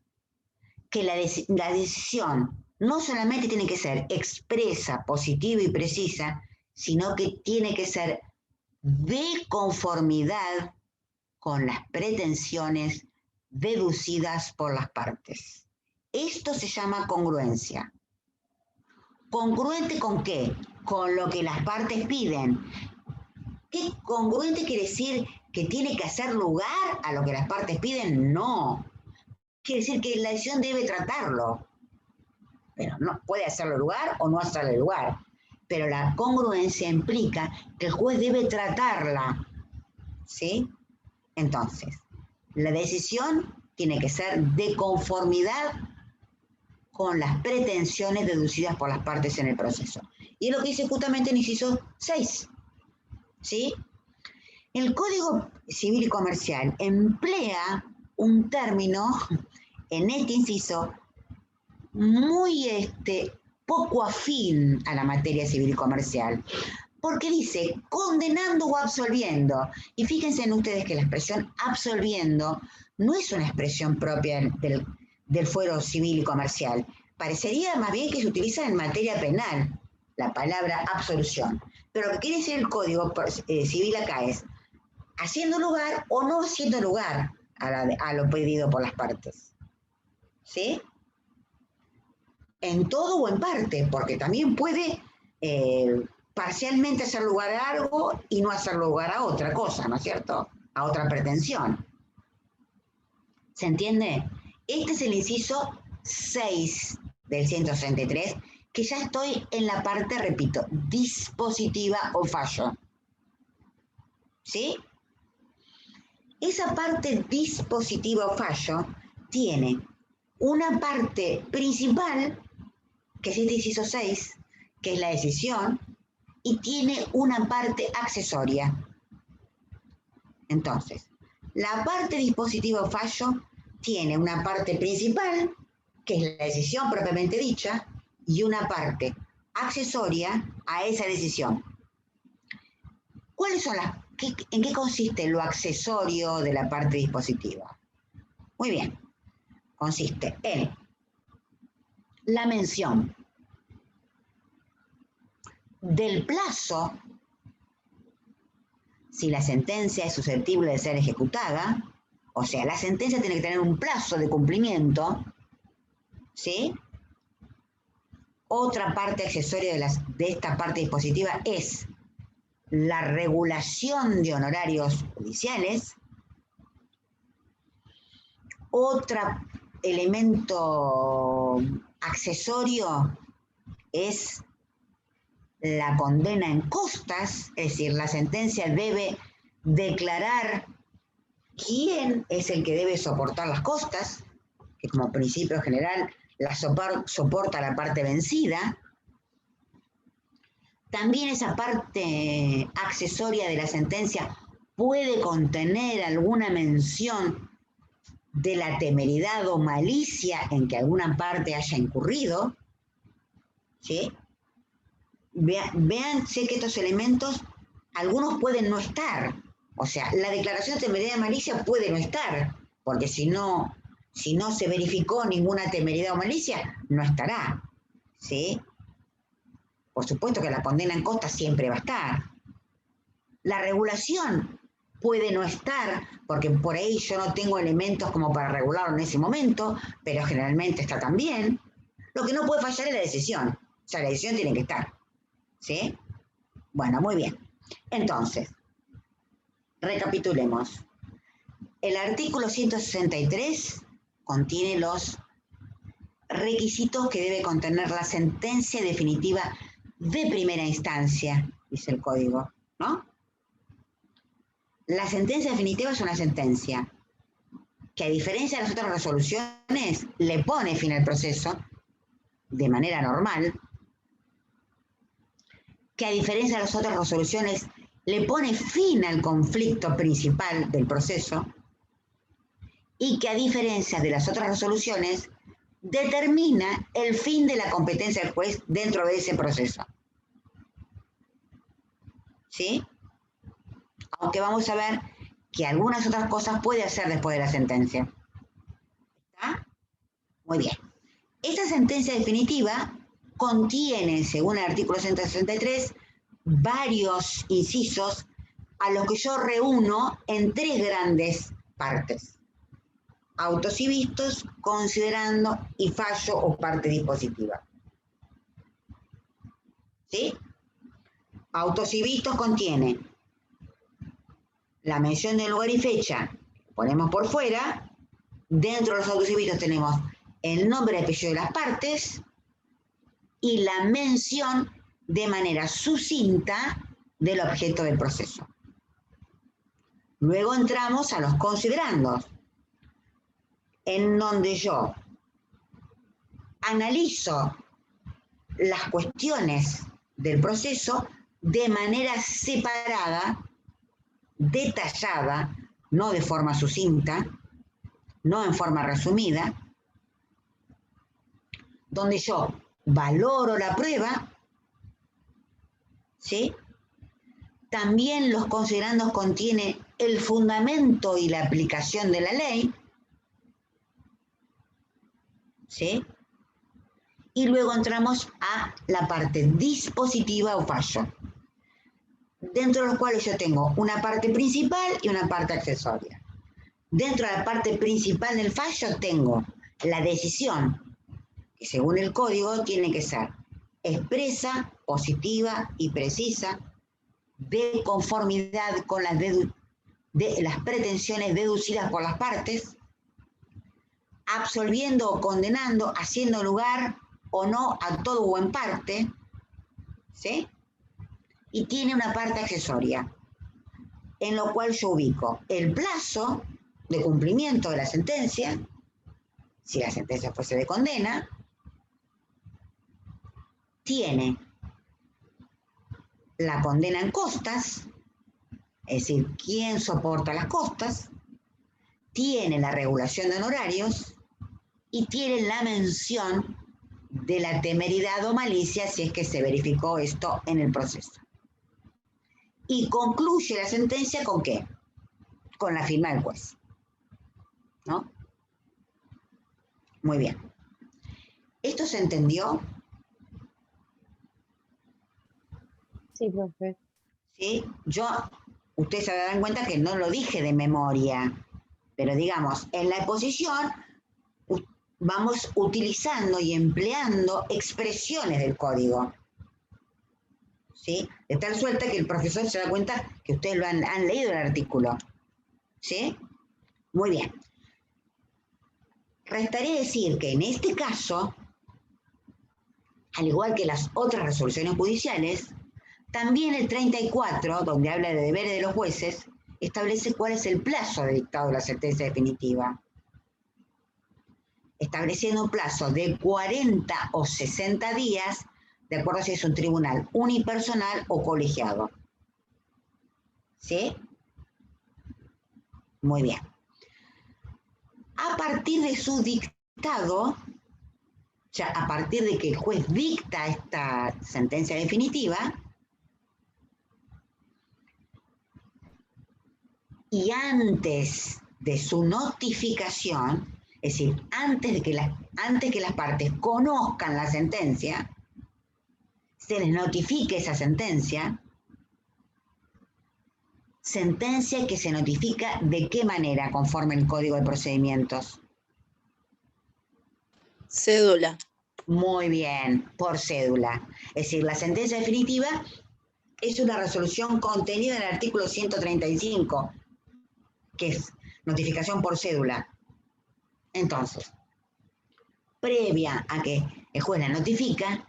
que la decisión no solamente tiene que ser expresa, positiva y precisa, sino que tiene que ser de conformidad con las pretensiones deducidas por las partes. Esto se llama congruencia. ¿Congruente con qué? Con lo que las partes piden. ¿Qué congruente quiere decir que tiene que hacer lugar a lo que las partes piden? No. Quiere decir que la decisión debe tratarlo. Pero no puede hacerle lugar o no hacerle lugar. Pero la congruencia implica que el juez debe tratarla. ¿Sí? Entonces, la decisión tiene que ser de conformidad con las pretensiones deducidas por las partes en el proceso. Y es lo que dice justamente en inciso 6. ¿Sí? El Código Civil y Comercial emplea un término en este inciso muy poco afín a la materia civil y comercial, porque dice condenando o absolviendo. Y fíjense en ustedes que la expresión absolviendo no es una expresión propia del fuero civil y comercial. Parecería más bien que se utiliza en materia penal la palabra absolución. Pero lo que quiere decir el Código Civil acá es haciendo lugar o no haciendo lugar a lo pedido por las partes. ¿Sí? En todo o en parte, porque también puede parcialmente hacer lugar a algo y no hacer lugar a otra cosa, ¿no es cierto? A otra pretensión. ¿Se entiende? Este es el inciso 6 del 163, que ya estoy en la parte, repito, dispositiva o fallo. ¿Sí? Esa parte dispositiva o fallo tiene una parte principal, que es este inciso 6, que es la decisión, y tiene una parte accesoria. Entonces, la parte dispositiva o fallo tiene una parte principal, que es la decisión propiamente dicha, y una parte accesoria a esa decisión. ¿Cuáles son en qué consiste lo accesorio de la parte dispositiva? Muy bien, consiste en la mención del plazo, si la sentencia es susceptible de ser ejecutada, o sea, la sentencia tiene que tener un plazo de cumplimiento, ¿sí? Otra parte accesoria de esta parte dispositiva es la regulación de honorarios judiciales. Otro elemento accesorio es la condena en costas, es decir, la sentencia debe declarar quién es el que debe soportar las costas, que como principio general la soporta la parte vencida. También esa parte accesoria de la sentencia puede contener alguna mención de la temeridad o malicia en que alguna parte haya incurrido. ¿Sí? Vean que estos elementos, algunos pueden no estar. O sea, la declaración de temeridad y malicia puede no estar, porque si no se verificó ninguna temeridad o malicia, no estará. ¿Sí? Por supuesto que la condena en costa siempre va a estar. La regulación puede no estar, porque por ahí yo no tengo elementos como para regularlo en ese momento, pero generalmente está también. Lo que no puede fallar es la decisión. O sea, la decisión tiene que estar. ¿Sí? Bueno, muy bien. Entonces, recapitulemos. El artículo 163 contiene los requisitos que debe contener la sentencia definitiva de primera instancia, dice el código, ¿no? La sentencia definitiva es una sentencia que, a diferencia de las otras resoluciones, le pone fin al proceso de manera normal, que a diferencia de las otras resoluciones le pone fin al conflicto principal del proceso y que, a diferencia de las otras resoluciones, determina el fin de la competencia del juez dentro de ese proceso. ¿Sí? Aunque vamos a ver que algunas otras cosas puede hacer después de la sentencia. ¿Está? Muy bien. Esta sentencia definitiva contiene, según el artículo 163, varios incisos a los que yo reúno en 3 grandes partes: autos y vistos, considerando y fallo o parte dispositiva. ¿Sí? Autos y vistos contiene la mención del lugar y fecha, ponemos por fuera. Dentro de los autos y vistos tenemos el nombre y apellido de las partes y la mención de manera sucinta del objeto del proceso. Luego entramos a los considerandos, en donde yo analizo las cuestiones del proceso de manera separada, detallada, no de forma sucinta, no en forma resumida, donde yo valoro la prueba, ¿sí? También los considerandos contienen el fundamento y la aplicación de la ley, ¿sí? Y luego entramos a la parte dispositiva o fallo, dentro de los cuales yo tengo una parte principal y una parte accesoria. Dentro de la parte principal del fallo tengo la decisión, que según el código tiene que ser expresa, positiva y precisa, de conformidad con las pretensiones deducidas por las partes, absolviendo o condenando, haciendo lugar o no a todo o en parte, ¿sí? Y tiene una parte accesoria, en lo cual yo ubico el plazo de cumplimiento de la sentencia, si la sentencia fuese de condena, tiene la condena en costas, es decir, quién soporta las costas, tiene la regulación de honorarios y tiene la mención de la temeridad o malicia si es que se verificó esto en el proceso. Y concluye la sentencia ¿con qué? Con la firma del juez, ¿no? Muy bien. ¿Esto se entendió? Sí, profe. ¿Sí? Ustedes se darán cuenta que no lo dije de memoria, pero digamos, en la exposición vamos utilizando y empleando expresiones del código, ¿sí? De tal suerte que el profesor se da cuenta que ustedes lo han leído el artículo, ¿sí? Muy bien. Restaría decir que en este caso, al igual que las otras resoluciones judiciales, también el 34, donde habla de deberes de los jueces, establece cuál es el plazo de dictado de la sentencia definitiva, estableciendo un plazo de 40 o 60 días, de acuerdo a si es un tribunal unipersonal o colegiado. ¿Sí? Muy bien. A partir de su dictado, o sea, a partir de que el juez dicta esta sentencia definitiva, y antes de su notificación, es decir, antes que las partes conozcan la sentencia, se les notifique esa sentencia que se notifica ¿de qué manera conforme el Código de Procedimientos? Cédula. Muy bien, por cédula. Es decir, la sentencia definitiva es una resolución contenida en el artículo 135, que es notificación por cédula. Entonces, previa a que el juez la notifica,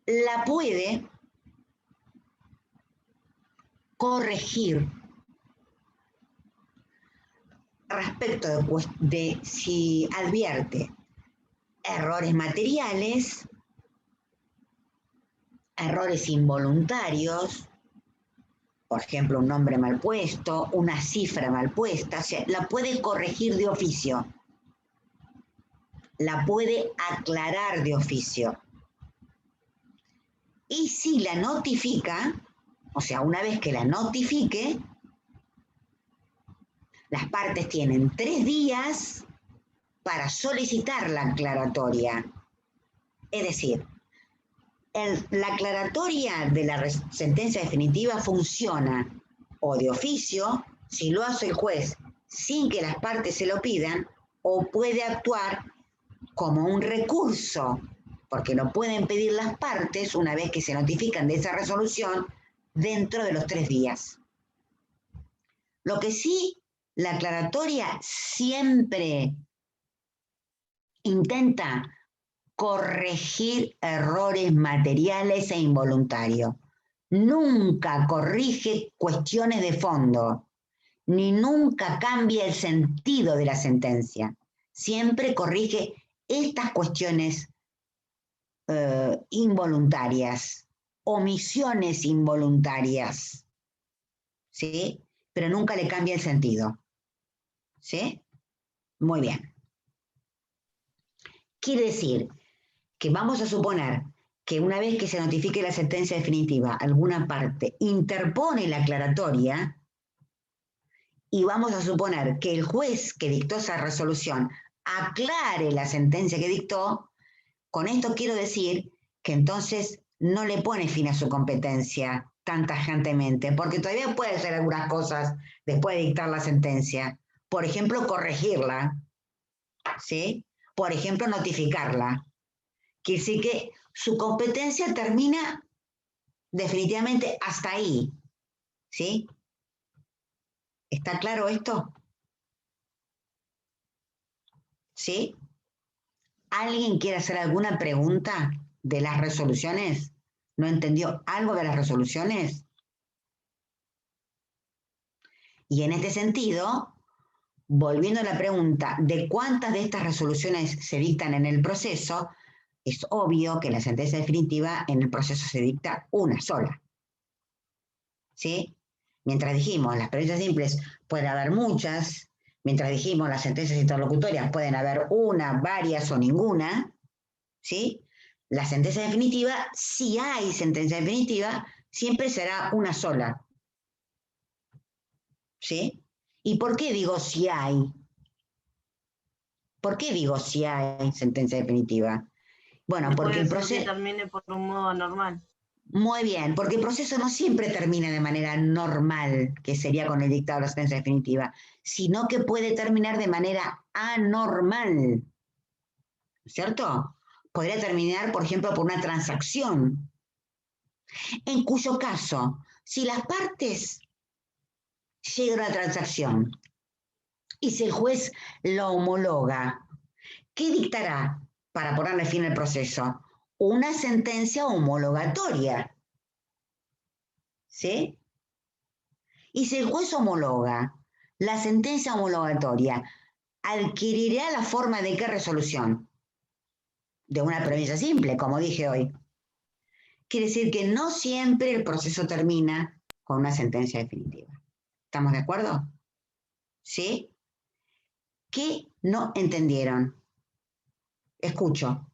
la puede corregir respecto de si advierte errores materiales, errores involuntarios, por ejemplo, un nombre mal puesto, una cifra mal puesta, o sea, la puede corregir de oficio, la puede aclarar de oficio. Y si la notifica, o sea, una vez que la notifique, las partes tienen 3 días para solicitar la aclaratoria. Es decir, la aclaratoria de la sentencia definitiva funciona o de oficio, si lo hace el juez sin que las partes se lo pidan, o puede actuar como un recurso, porque lo pueden pedir las partes una vez que se notifican de esa resolución dentro de los 3 días. Lo que sí, la aclaratoria siempre intenta corregir errores materiales e involuntarios. Nunca corrige cuestiones de fondo, ni nunca cambia el sentido de la sentencia. Siempre corrige estas cuestiones involuntarias, omisiones involuntarias, ¿sí? Pero nunca le cambia el sentido, ¿sí? Muy bien. Quiere decir que vamos a suponer que una vez que se notifique la sentencia definitiva, alguna parte interpone la aclaratoria, y vamos a suponer que el juez que dictó esa resolución aclare la sentencia que dictó. Con esto quiero decir que entonces no le pone fin a su competencia tan tajantemente, porque todavía puede hacer algunas cosas después de dictar la sentencia. Por ejemplo, corregirla, ¿sí? Por ejemplo, notificarla. Quiere decir que su competencia termina definitivamente hasta ahí, ¿sí? ¿Está claro esto? ¿Sí? ¿Alguien quiere hacer alguna pregunta de las resoluciones? ¿No entendió algo de las resoluciones? Y en este sentido, volviendo a la pregunta de cuántas de estas resoluciones se dictan en el proceso, es obvio que la sentencia definitiva en el proceso se dicta una sola. ¿Sí? Mientras dijimos, las pericias simples puede haber muchas, mientras dijimos, las sentencias interlocutorias pueden haber una, varias o ninguna, ¿sí? La sentencia definitiva, si hay sentencia definitiva, siempre será una sola. ¿Sí? ¿Y por qué digo si hay? ¿Por qué digo si hay sentencia definitiva? Bueno, porque el proceso termine por un modo normal. Muy bien, porque el proceso no siempre termina de manera normal, que sería con el dictado de la sentencia definitiva, sino que puede terminar de manera anormal, ¿cierto? Podría terminar, por ejemplo, por una transacción, en cuyo caso, si las partes llegan a la transacción y si el juez lo homologa, ¿qué dictará para ponerle fin al proceso? Una sentencia homologatoria, ¿sí? Y si el juez homologa la sentencia homologatoria, ¿adquirirá la forma de qué resolución? De una premisa simple, como dije hoy. Quiere decir que no siempre el proceso termina con una sentencia definitiva. ¿Estamos de acuerdo? ¿Sí? ¿Qué no entendieron? Escucho.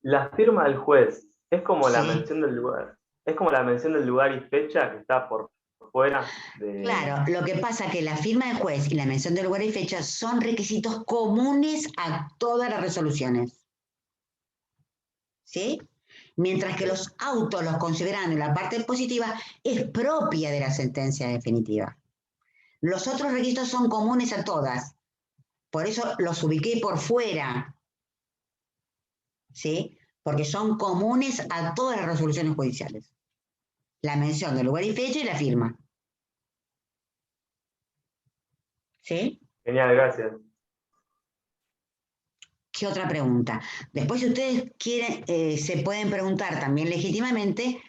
La firma del juez es como la Sí. mención del lugar. Es como la mención del lugar y fecha que está por fuera de... Claro, lo que pasa es que la firma del juez y la mención del lugar y fecha son requisitos comunes a todas las resoluciones. ¿Sí? Mientras que los autos los consideran en la parte positiva es propia de la sentencia definitiva. Los otros requisitos son comunes a todas. Por eso los ubiqué por fuera. ¿Sí? Porque son comunes a todas las resoluciones judiciales. La mención del lugar y fecha y la firma. ¿Sí? Genial, gracias. ¿Qué otra pregunta? Después, si ustedes quieren, se pueden preguntar también legítimamente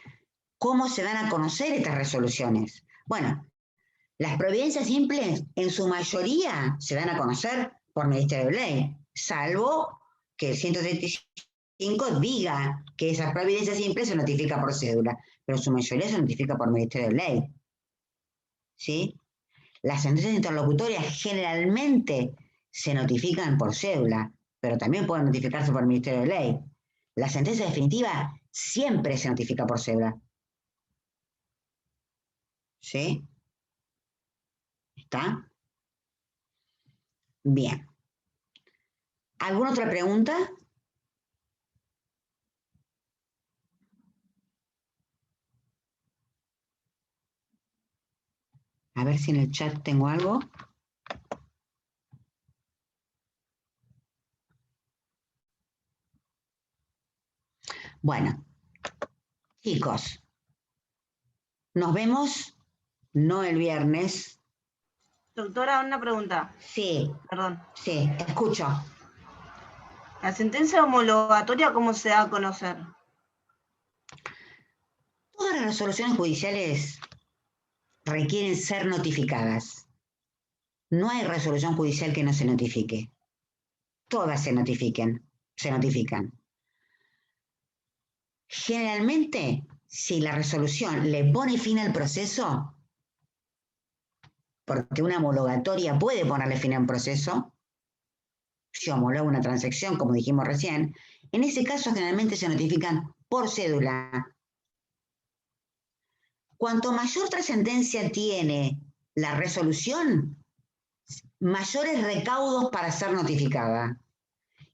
cómo se dan a conocer estas resoluciones. Bueno, las providencias simples en su mayoría se dan a conocer por Ministerio de Ley, salvo que el 135 5 diga que esa providencia simple se notifica por cédula, pero su mayoría se notifica por Ministerio de Ley. ¿Sí? Las sentencias interlocutorias generalmente se notifican por cédula, pero también pueden notificarse por Ministerio de Ley. La sentencia definitiva siempre se notifica por cédula. ¿Sí? ¿Está? Bien. ¿Alguna otra pregunta? A ver si en el chat tengo algo. Bueno, chicos, nos vemos, no el viernes. Doctora, una pregunta. Sí, Perdón. sí, escucho. ¿La sentencia homologatoria cómo se da a conocer? Todas las resoluciones judiciales requieren ser notificadas. No hay resolución judicial que no se notifique. Todas se notifican. Generalmente, si la resolución le pone fin al proceso, porque una homologatoria puede ponerle fin a un proceso, si homologa una transacción, como dijimos recién, en ese caso generalmente se notifican por cédula. Cuanto mayor trascendencia tiene la resolución, mayores recaudos para ser notificada.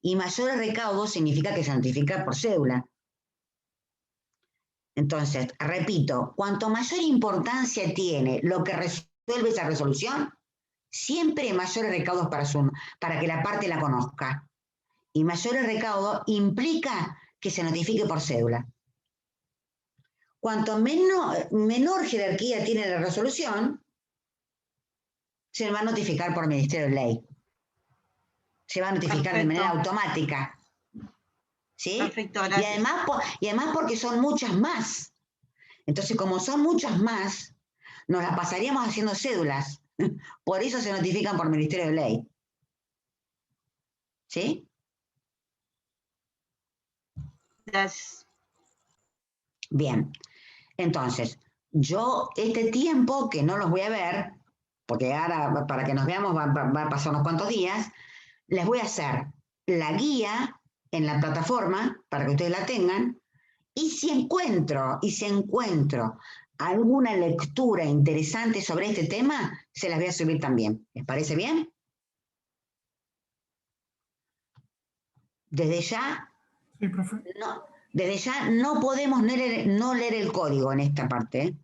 Y mayores recaudos significa que se notifica por cédula. Entonces, repito, cuanto mayor importancia tiene lo que resuelve esa resolución, siempre mayores recaudos para que la parte la conozca. Y mayores recaudos implica que se notifique por cédula. Cuanto menor jerarquía tiene la resolución, se va a notificar por Ministerio de Ley. Se va a notificar de manera automática. ¿Sí? Perfecto, gracias. Y además porque son muchas más. Entonces, como son muchas más, nos las pasaríamos haciendo cédulas. Por eso se notifican por Ministerio de Ley. ¿Sí? Gracias. Bien. Entonces, yo este tiempo, que no los voy a ver, porque ahora para que nos veamos va a pasar unos cuantos días, les voy a hacer la guía en la plataforma para que ustedes la tengan, y si encuentro alguna lectura interesante sobre este tema, se las voy a subir también. ¿Les parece bien? Desde ya, Sí, profe. desde ya no podemos no leer el código en esta parte, ¿eh?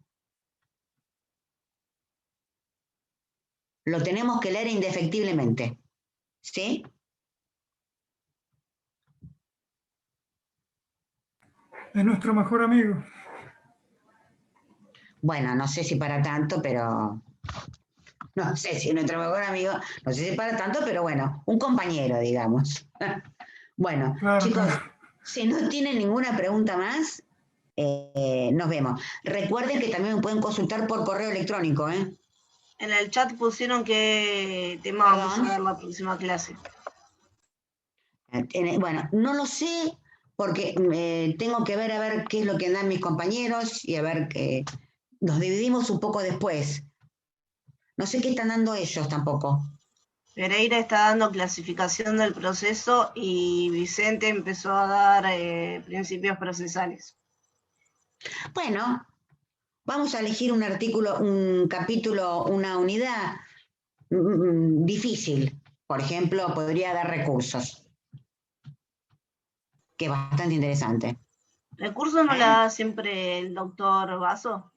Lo tenemos que leer indefectiblemente. ¿Sí? Es nuestro mejor amigo. Bueno, no sé si para tanto, pero... No sé si nuestro mejor amigo, no sé si para tanto, pero bueno, un compañero, digamos. Bueno, Claro, chicos, claro. si no tienen ninguna pregunta más, nos vemos. Recuerden que también me pueden consultar por correo electrónico, ¿eh? En el chat pusieron qué tema vamos a ver la próxima clase. Bueno, no lo sé, porque tengo que ver a ver qué es lo que dan mis compañeros y a ver que nos dividimos un poco después. No sé qué están dando ellos tampoco. Pereira está dando clasificación del proceso y Vicente empezó a dar principios procesales. Bueno, vamos a elegir un artículo, un capítulo, una unidad difícil. Por ejemplo, podría dar recursos, que es bastante interesante. ¿Recursos no la da siempre el doctor Basso?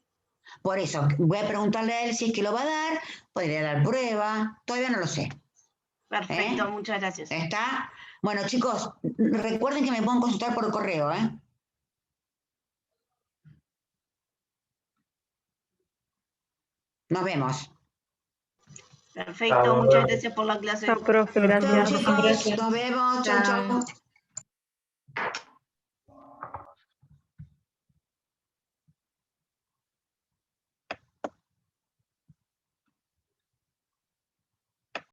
Por eso, voy a preguntarle a él si es que lo va a dar, podría dar prueba, todavía no lo sé. Perfecto, muchas gracias. ¿Está? Bueno, chicos, recuerden que me pueden consultar por correo, ¿eh? Nos vemos. Perfecto, muchas gracias por la clase. Chao, profe, gracias. Chao, chicos, nos vemos. Chao, chao.